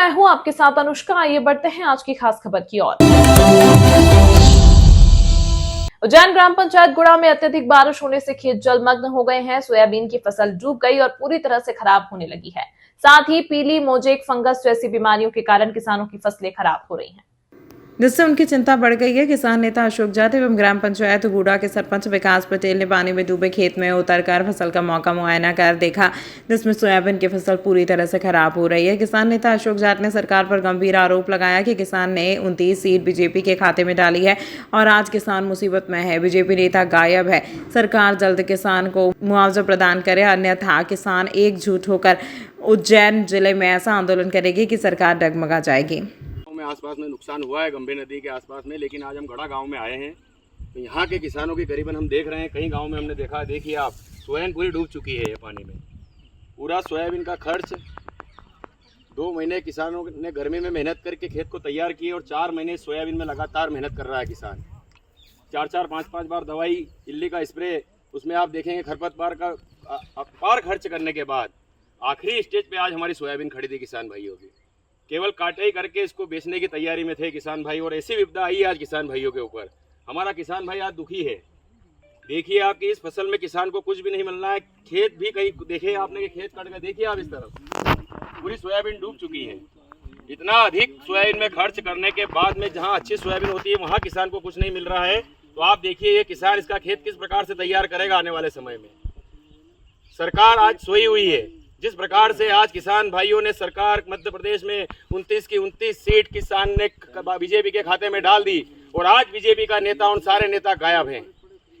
मैं हूं आपके साथ अनुष्का। आइए बढ़ते हैं आज की खास खबर की ओर। उज्जैन ग्राम पंचायत गुड़ा में अत्यधिक बारिश होने से खेत जलमग्न हो गए हैं। सोयाबीन की फसल डूब गई और पूरी तरह से खराब होने लगी है। साथ ही पीली मोजेक फंगस जैसी बीमारियों के कारण किसानों की फसलें खराब हो रही हैं, जिससे उनकी चिंता बढ़ गई है। किसान नेता अशोक जाट एवं ग्राम पंचायत गुड़ा के सरपंच विकास पटेल ने पानी में डूबे खेत में उतरकर फसल का मौका मुआयना कर देखा, जिसमें सोयाबीन की फसल पूरी तरह से खराब हो रही है। किसान नेता अशोक जाट ने सरकार पर गंभीर आरोप लगाया कि किसान ने 29 सीट बीजेपी के खाते में डाली है और आज किसान मुसीबत में है। बीजेपी नेता गायब है। सरकार जल्द किसान को मुआवजा प्रदान करे, अन्यथा किसान एकजुट होकर उज्जैन जिले में ऐसा आंदोलन करेगी कि सरकार डगमगा जाएगी। में आसपास में नुकसान हुआ है गंभीर नदी के आसपास में, लेकिन आज हम गड़ा गांव में आए हैं तो यहाँ के किसानों की करीबन हम देख रहे हैं। कई गांव में हमने देखा, देखिए आप, सोयाबीन पूरी डूब चुकी है ये पानी में। पूरा सोयाबीन का खर्च 2 महीने किसानों ने गर्मी में मेहनत करके खेत को तैयार किए और 4 महीने सोयाबीन में लगातार मेहनत कर रहा है किसान। 4-4, 5-5 बार दवाई, इल्ली का स्प्रे, उसमें आप देखेंगे खरपतवार का अपार खर्च करने के बाद आखिरी स्टेज पे आज हमारी सोयाबीन खड़ी थी किसान भाइयों की। केवल काटे ही करके इसको बेचने की तैयारी में थे किसान भाई, और ऐसी विपदा आई है आज किसान भाइयों के ऊपर। हमारा किसान भाई आज दुखी है। देखिए आपकी इस फसल में किसान को कुछ भी नहीं मिल रहा है। खेत भी कहीं देखे आपने कि खेत कट गए, देखिए आप इस तरफ पूरी सोयाबीन डूब चुकी है। इतना अधिक सोयाबीन में खर्च करने के बाद में जहाँ अच्छी सोयाबीन होती है वहाँ किसान को कुछ नहीं मिल रहा है। तो आप देखिए ये किसान इसका खेत किस प्रकार से तैयार करेगा आने वाले समय में। सरकार आज सोई हुई है। जिस प्रकार से आज किसान भाइयों ने सरकार मध्य प्रदेश में 29 की 29 सीट किसान ने बीजेपी के खाते में डाल दी और आज बीजेपी का नेता, उन सारे नेता गायब हैं।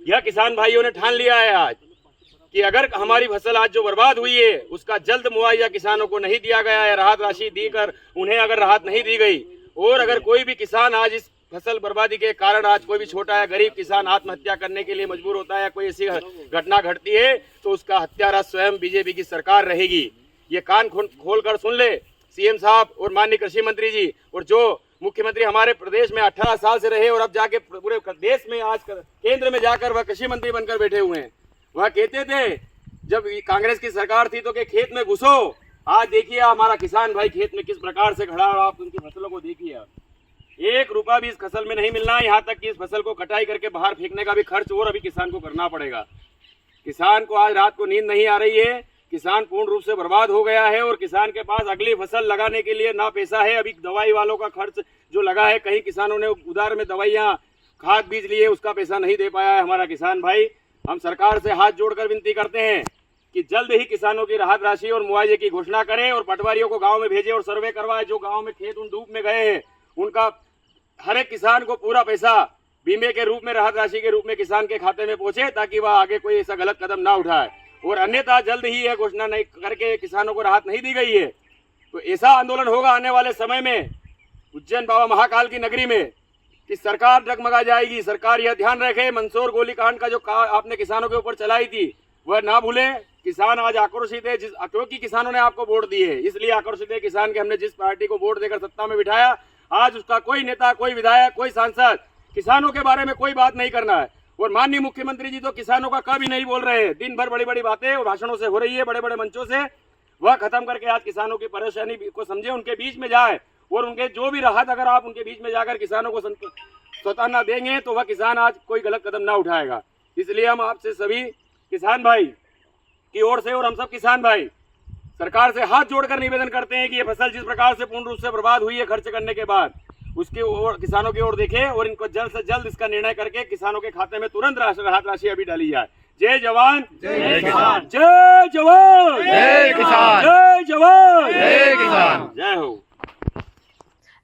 यह किसान भाइयों ने ठान लिया है आज कि अगर हमारी फसल आज जो बर्बाद हुई है उसका जल्द मुआवजा किसानों को नहीं दिया गया है, राहत राशि देकर उन्हें अगर राहत नहीं दी गई, और अगर कोई भी किसान आज इस फसल बर्बादी के कारण आज कोई भी छोटा या गरीब किसान आत्महत्या करने के लिए मजबूर होता है या कोई ऐसी घटना घटती है तो उसका हत्यारा स्वयं बीजेपी की सरकार रहेगी। ये कान खोल कर सुन ले सीएम साहब और माननीय कृषि मंत्री जी, और जो मुख्यमंत्री हमारे प्रदेश में 18 साल से रहे और अब जाके पूरे देश में आज केंद्र में जाकर वह कृषि मंत्री बनकर बैठे हुए हैं। वह कहते थे जब कांग्रेस की सरकार थी तो कि खेत में घुसो। आज देखिए हमारा किसान भाई खेत में किस प्रकार से खड़ा, और आप उनकी फसलों को देखिए। 1 रुपया भी इस फसल में नहीं मिलना है। यहाँ तक कि इस फसल को कटाई करके बाहर फेंकने का भी खर्च और अभी किसान को करना पड़ेगा। किसान को आज रात को नींद नहीं आ रही है। किसान पूर्ण रूप से बर्बाद हो गया है और किसान के पास अगली फसल लगाने के लिए ना पैसा है। अभी दवाई वालों का खर्च जो लगा है, कहीं किसानों ने उधार में दवाइयाँ, खाद बीज लिए, उसका पैसा नहीं दे पाया है हमारा किसान भाई। हम सरकार से हाथ जोड़कर विनती करते हैं कि जल्द ही किसानों की राहत राशि और मुआवजे की घोषणा करें और पटवारियों को गाँव में भेजे और सर्वे करवाए। जो गाँव में खेत उन डूब में गए हैं उनका हर एक किसान को पूरा पैसा बीमे के रूप में, राहत राशि के रूप में किसान के खाते में पहुंचे, ताकि वह आगे कोई ऐसा गलत कदम ना उठाए। और अन्यथा जल्द ही यह घोषणा नहीं करके किसानों को राहत नहीं दी गई है तो ऐसा आंदोलन होगा आने वाले समय में उज्जैन बाबा महाकाल की नगरी में कि सरकार डगमगा जाएगी। सरकार यह ध्यान रखे, मंदसौर गोलीकांड का जो आपने किसानों के ऊपर चलाई थी वह ना भूले। किसान आज आक्रोशित है, क्योंकि किसानों ने आपको वोट दिए है, इसलिए आक्रोशित है किसान के। हमने जिस पार्टी को वोट देकर सत्ता में बिठाया, आज उसका कोई नेता, कोई विधायक, कोई सांसद किसानों के बारे में कोई बात नहीं करना है। और माननीय मुख्यमंत्री जी तो किसानों का कभी नहीं बोल रहे हैं। दिन भर बड़ी बड़ी बातें और भाषणों से हो रही है, बड़े बड़े मंचों से। वह खत्म करके आज किसानों की परेशानी को समझे, उनके बीच में जाए और उनके जो भी राहत, अगर आप उनके बीच में जाकर किसानों को स्वतः न देंगे तो वह किसान आज कोई गलत कदम ना उठाएगा। इसलिए हम आपसे सभी किसान भाई की ओर से और हम सब किसान भाई सरकार से हाथ जोड़कर निवेदन करते हैं कि ये फसल जिस प्रकार से पूर्ण रूप से बर्बाद हुई है खर्च करने के बाद, उसके ओर किसानों की ओर देखें और इनको जल्द से जल्द इसका निर्णय करके किसानों के खाते में तुरंत राहत राशि अभी डाली जाए। जय जवान जय किसान, जय जवान जय किसान, जय जवान जय किसान, जय हो।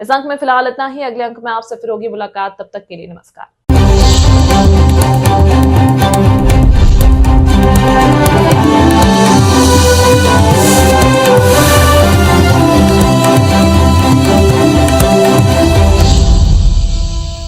इस अंक में फिलहाल इतना ही। अगले अंक में आपसे फिर होगी मुलाकात। तब तक के लिए नमस्कार।